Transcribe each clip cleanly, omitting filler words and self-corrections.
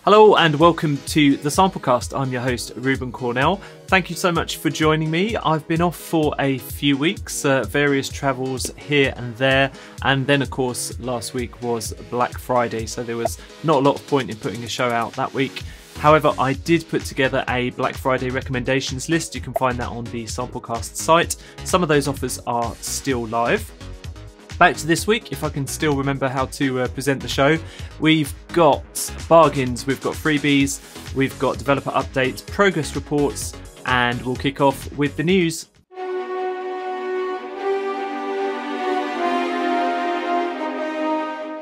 Hello and welcome to the Samplecast. I'm your host, REUBEN CORNELL. Thank you so much for joining me. I've been off for a few weeks, various travels here and there, and then of course last week was Black Friday, so there was not a lot of point in putting a show out that week. However, I did put together a Black Friday recommendations list. You can find that on the Samplecast site. Some of those offers are still live. Back to this week, if I can still remember how to present the show. We've got bargains, we've got freebies, we've got developer updates, progress reports, and we'll kick off with the news.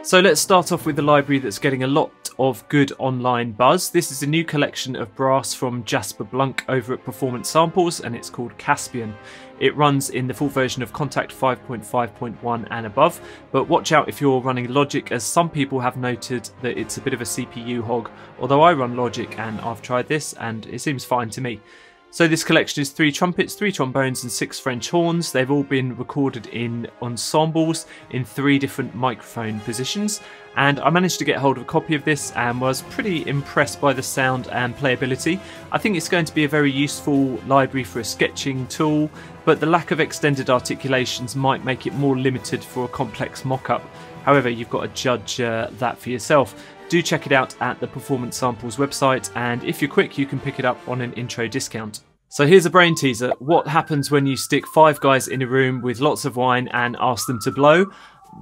So let's start off with the library that's getting a lot of good online buzz. This is a new collection of brass from Jasper Blunk over at Performance Samples, and it's called Caspian. It runs in the full version of Kontakt 5.5.1 and above, but watch out if you're running Logic, as some people have noted that it's a bit of a CPU hog, although I run Logic and I've tried this and it seems fine to me. So this collection is 3 trumpets, 3 trombones and 6 French horns. They've all been recorded in ensembles in 3 different microphone positions, and I managed to get hold of a copy of this and was pretty impressed by the sound and playability. I think it's going to be a very useful library for a sketching tool, but the lack of extended articulations might make it more limited for a complex mock-up. However, you've got to judge that for yourself. Do check it out at the Performance Samples website, and if you're quick you can pick it up on an intro discount. So here's a brain teaser. What happens when you stick 5 guys in a room with lots of wine and ask them to blow?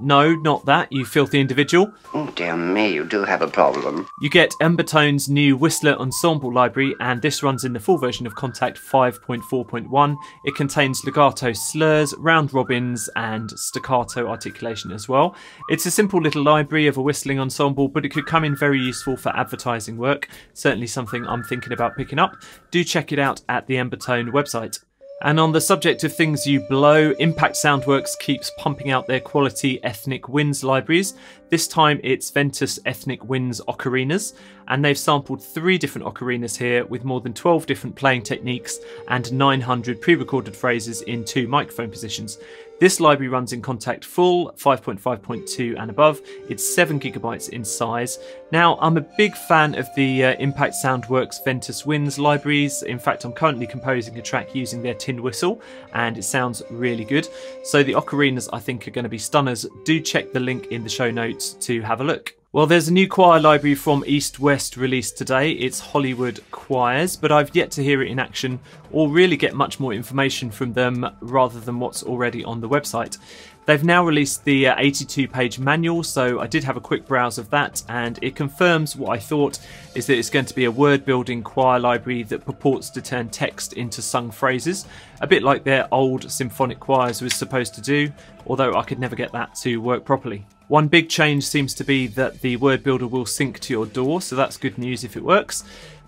No, not that, you filthy individual. Oh dear me, you do have a problem. You get Embertone's new Whistler Ensemble library, and this runs in the full version of Kontakt 5.4.1. It contains legato slurs, round robins, and staccato articulation as well. It's a simple little library of a whistling ensemble, but it could come in very useful for advertising work. Certainly something I'm thinking about picking up. Do check it out at the Embertone website. And on the subject of things you blow, Impact Soundworks keeps pumping out their quality ethnic winds libraries. This time it's Ventus Ethnic Winds Ocarinas, and they've sampled 3 different ocarinas here with more than 12 different playing techniques and 900 pre-recorded phrases in 2 microphone positions. This library runs in Kontakt Full, 5.5.2 and above. It's 7 GB in size. Now, I'm a big fan of the Impact Soundworks Ventus Winds libraries. In fact, I'm currently composing a track using their tin whistle, and it sounds really good. So the ocarinas I think are going to be stunners. Do check the link in the show notes to have a look. Well, there's a new choir library from EastWest released today. It's Hollywood Choirs, but I've yet to hear it in action or really get much more information from them rather than what's already on the website. They've now released the 82-page manual, so I did have a quick browse of that, and it confirms what I thought, is that it's going to be a word-building choir library that purports to turn text into sung phrases, a bit like their old symphonic choirs was supposed to do, although I could never get that to work properly. One big change seems to be that the word builder will sync to your DAW, so that's good news if it works.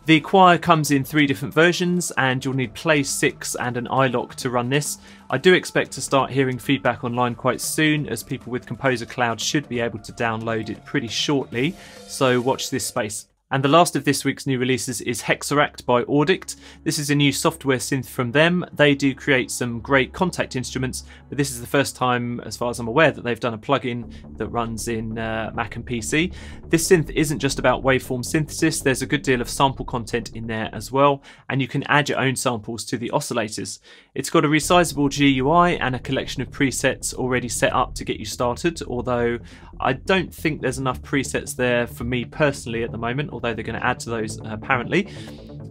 The choir comes in 3 different versions, and you'll need Play 6 and an iLock to run this. I do expect to start hearing feedback online quite soon, as people with Composer Cloud should be able to download it pretty shortly, so watch this space. And the last of this week's new releases is Hexeract by Auddict. This is a new software synth from them. They do create some great Kontakt instruments, but this is the first time, as far as I'm aware, that they've done a plugin that runs in Mac and PC. This synth isn't just about waveform synthesis, there's a good deal of sample content in there as well, and you can add your own samples to the oscillators. It's got a resizable GUI and a collection of presets already set up to get you started, although I don't think there's enough presets there for me personally at the moment, although they're going to add to those apparently.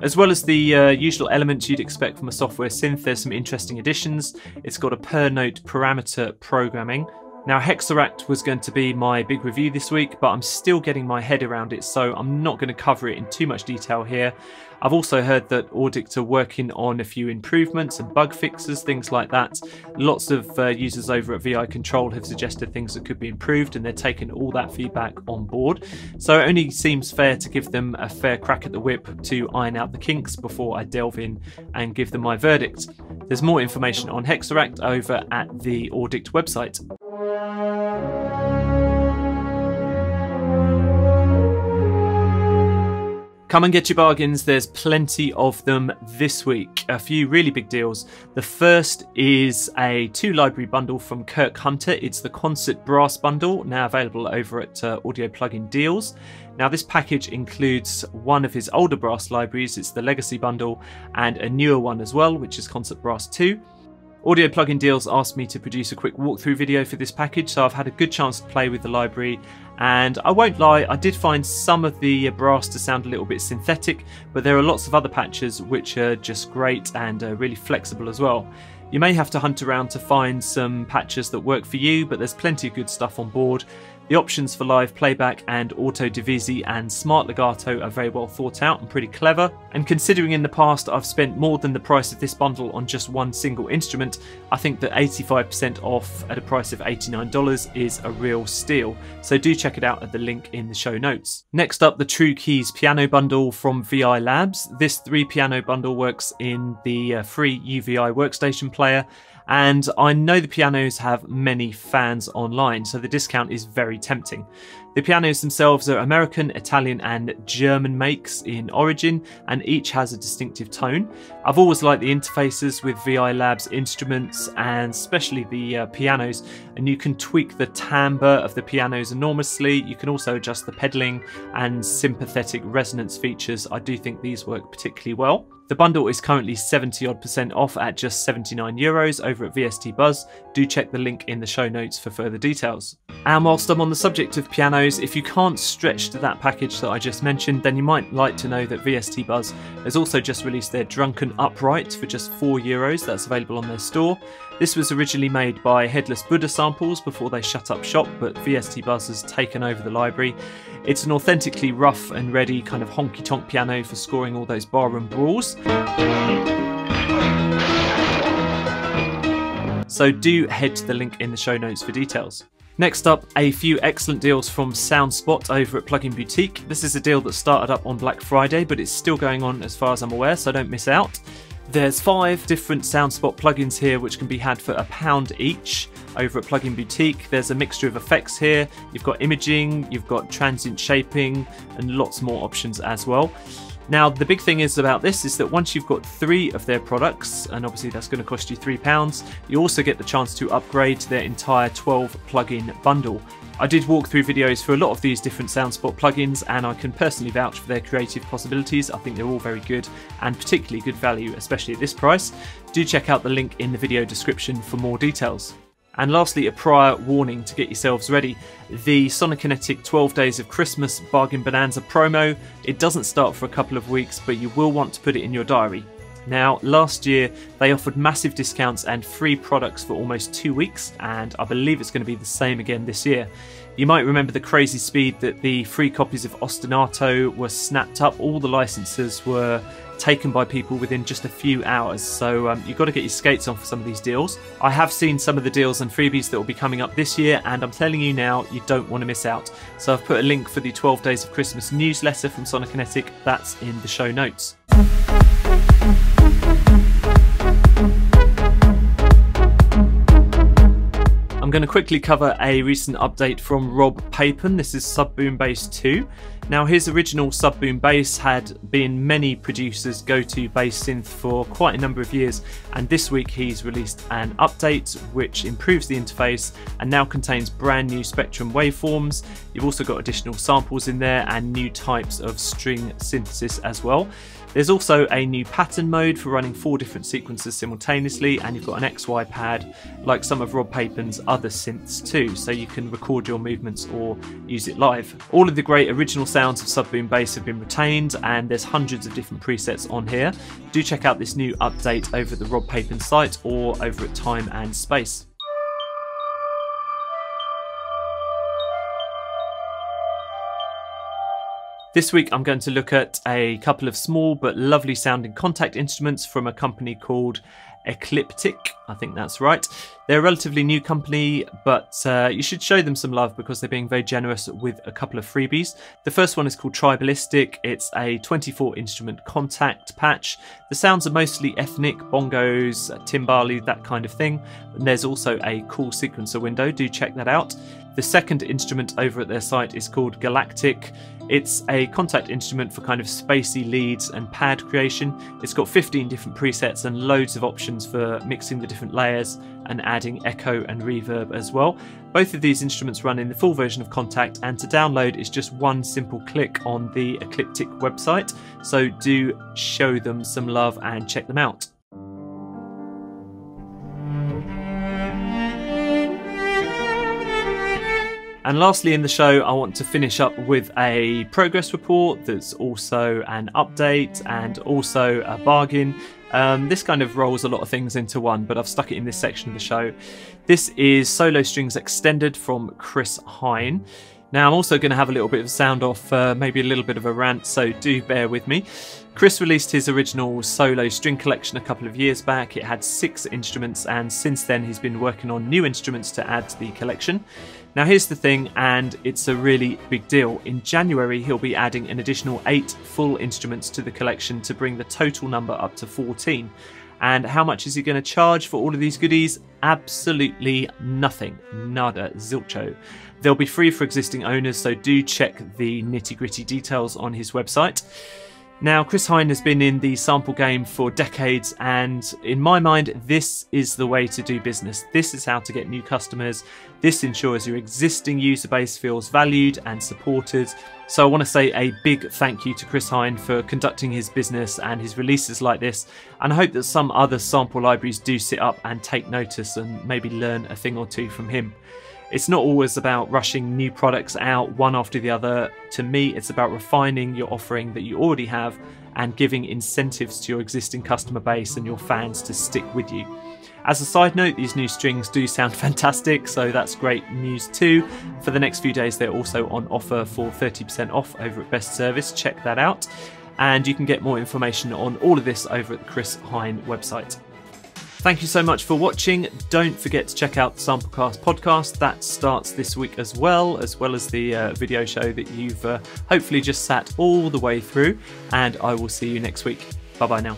As well as the usual elements you'd expect from a software synth, there's some interesting additions. It's got a per note parameter programming. Now, Hexeract was going to be my big review this week, but I'm still getting my head around it, so I'm not going to cover it in too much detail here. I've also heard that Auddict are working on a few improvements and bug fixes, things like that. Lots of users over at VI Control have suggested things that could be improved, and they're taking all that feedback on board. So it only seems fair to give them a fair crack at the whip to iron out the kinks before I delve in and give them my verdict. There's more information on Hexeract over at the Auddict website. Come and get your bargains, there's plenty of them this week. A few really big deals. The first is a 2 library bundle from KIRK Hunter. It's the Concert Brass Bundle, now available over at Audio Plugin Deals. Now this package includes one of his older brass libraries, it's the Legacy bundle, and a newer one as well, which is Concert Brass 2. Audio Plugin Deals asked me to produce a quick walkthrough video for this package, so I've had a good chance to play with the library, and I won't lie, I did find some of the brass to sound a little bit synthetic, but there are lots of other patches which are just great and really flexible as well. You may have to hunt around to find some patches that work for you, but there's plenty of good stuff on board. The options for live playback and auto divisi and smart legato are very well thought out and pretty clever, and considering in the past I've spent more than the price of this bundle on just one single instrument, I think that 85% off at a price of $89 is a real steal, so do check it out at the link in the show notes. Next up, the True Keys piano bundle from VI Labs. This 3-piano bundle works in the free UVI workstation player, and I know the pianos have many fans online, so the discount is very tempting. The pianos themselves are American, Italian and German makes in origin, and each has a distinctive tone. I've always liked the interfaces with VI Labs instruments, and especially the pianos, and you can tweak the timbre of the pianos enormously. You can also adjust the pedalling and sympathetic resonance features. I do think these work particularly well. The bundle is currently 70% off at just €70 over at VST Buzz. Do check the link in the show notes for further details. And whilst I'm on the subject of pianos, if you can't stretch to that package that I just mentioned, then you might like to know that VST Buzz has also just released their Drunken upright for just €4. That's available on their store. This was originally made by Headless Buddha Samples before they shut up shop, but VST Buzz has taken over the library. It's an authentically rough and ready kind of honky-tonk piano for scoring all those barroom brawls. So do head to the link in the show notes for details. Next up, a few excellent deals from Soundspot over at Plugin Boutique. This is a deal that started up on Black Friday, but it's still going on as far as I'm aware, so don't miss out. There's 5 different Soundspot plugins here which can be had for £1 each over at Plugin Boutique. There's a mixture of effects here. You've got imaging, you've got transient shaping, and lots more options as well. Now, the big thing is about this is that once you've got 3 of their products, and obviously that's going to cost you £3, you also get the chance to upgrade to their entire 12 plugin bundle. I did walk through videos for a lot of these different Soundspot plugins, and I can personally vouch for their creative possibilities. I think they're all very good and particularly good value, especially at this price. Do check out the link in the video description for more details. And lastly, a prior warning to get yourselves ready. The Sonokinetic 12 Days of Christmas Bargain Bonanza promo, it doesn't start for a couple of weeks, but you will want to put it in your diary. Now, last year they offered massive discounts and free products for almost 2 weeks, and I believe it's going to be the same again this year. You might remember the crazy speed that the free copies of OSTINATO were snapped up. All the licenses were taken by people within just a few hours, so you've got to get your skates on for some of these deals. I have seen some of the deals and freebies that will be coming up this year, and I'm telling you now, you don't want to miss out. So I've put a link for the 12 Days of Christmas newsletter from Sonokinetic. That's in the show notes. I'm going to quickly cover a recent update from Rob Papen. This is SubBoomBass 2. Now, his original SubBoomBass had been many producers' go-to bass synth for quite a number of years, and this week he's released an update which improves the interface and now contains brand new spectrum waveforms. You've also got additional samples in there and new types of string synthesis as well. There's also a new pattern mode for running 4 different sequences simultaneously, and you've got an XY pad like some of Rob Papen's other synths too, so you can record your movements or use it live. All of the great original sounds of SubBoomBass have been retained, and there's hundreds of different presets on here. Do check out this new update over at the Rob Papen site or over at Time and Space. This week I'm going to look at a couple of small but lovely sounding contact instruments from a company called Ecliptiq, I think that's right. They're a relatively new company, but you should show them some love because they're being very generous with a couple of freebies. The first one is called Tribalistiq. It's a 24 instrument contact patch. The sounds are mostly ethnic, bongos, timbali, that kind of thing. And there's also a cool sequencer window, do check that out. The second instrument over at their site is called Galatiq. It's a contact instrument for kind of spacey leads and pad creation. It's got 15 different presets and loads of options for mixing the different layers and adding echo and reverb as well. Both of these instruments run in the full version of Kontakt, and to download is just one simple click on the Ecliptiq website, so do show them some love and check them out. And lastly in the show, I want to finish up with a progress report that's also an update and also a bargain. This kind of rolls a lot of things into one, but I've stuck it in this section of the show. This is Solo Strings Extended from Chris Hein. Now I'm also going to have a little bit of sound off, maybe a little bit of a rant, so do bear with me. Chris released his original solo string collection a couple of years back. It had 6 instruments, and since then he's been working on new instruments to add to the collection. Now here's the thing, and it's a really big deal. In January he'll be adding an additional 8 full instruments to the collection to bring the total number up to 14. And how much is he going to charge for all of these goodies? Absolutely nothing. Nada, zilcho. They'll be free for existing owners, so do check the nitty-gritty details on his website. Now, Chris Hein has been in the sample game for decades, and in my mind, this is the way to do business. This is how to get new customers. This ensures your existing user base feels valued and supported. So I want to say a big thank you to Chris Hein for conducting his business and his releases like this, and I hope that some other sample libraries do sit up and take notice and maybe learn a thing or two from him. It's not always about rushing new products out one after the other. To me, it's about refining your offering that you already have and giving incentives to your existing customer base and your fans to stick with you. As a side note, these new strings do sound fantastic, so that's great news too. For the next few days, they're also on offer for 30% off over at Best Service. Check that out. And you can get more information on all of this over at the Chris Hein website. Thank you so much for watching. Don't forget to check out the Samplecast podcast. That starts this week as well as the video show that you've hopefully just sat all the way through. And I will see you next week. Bye bye now.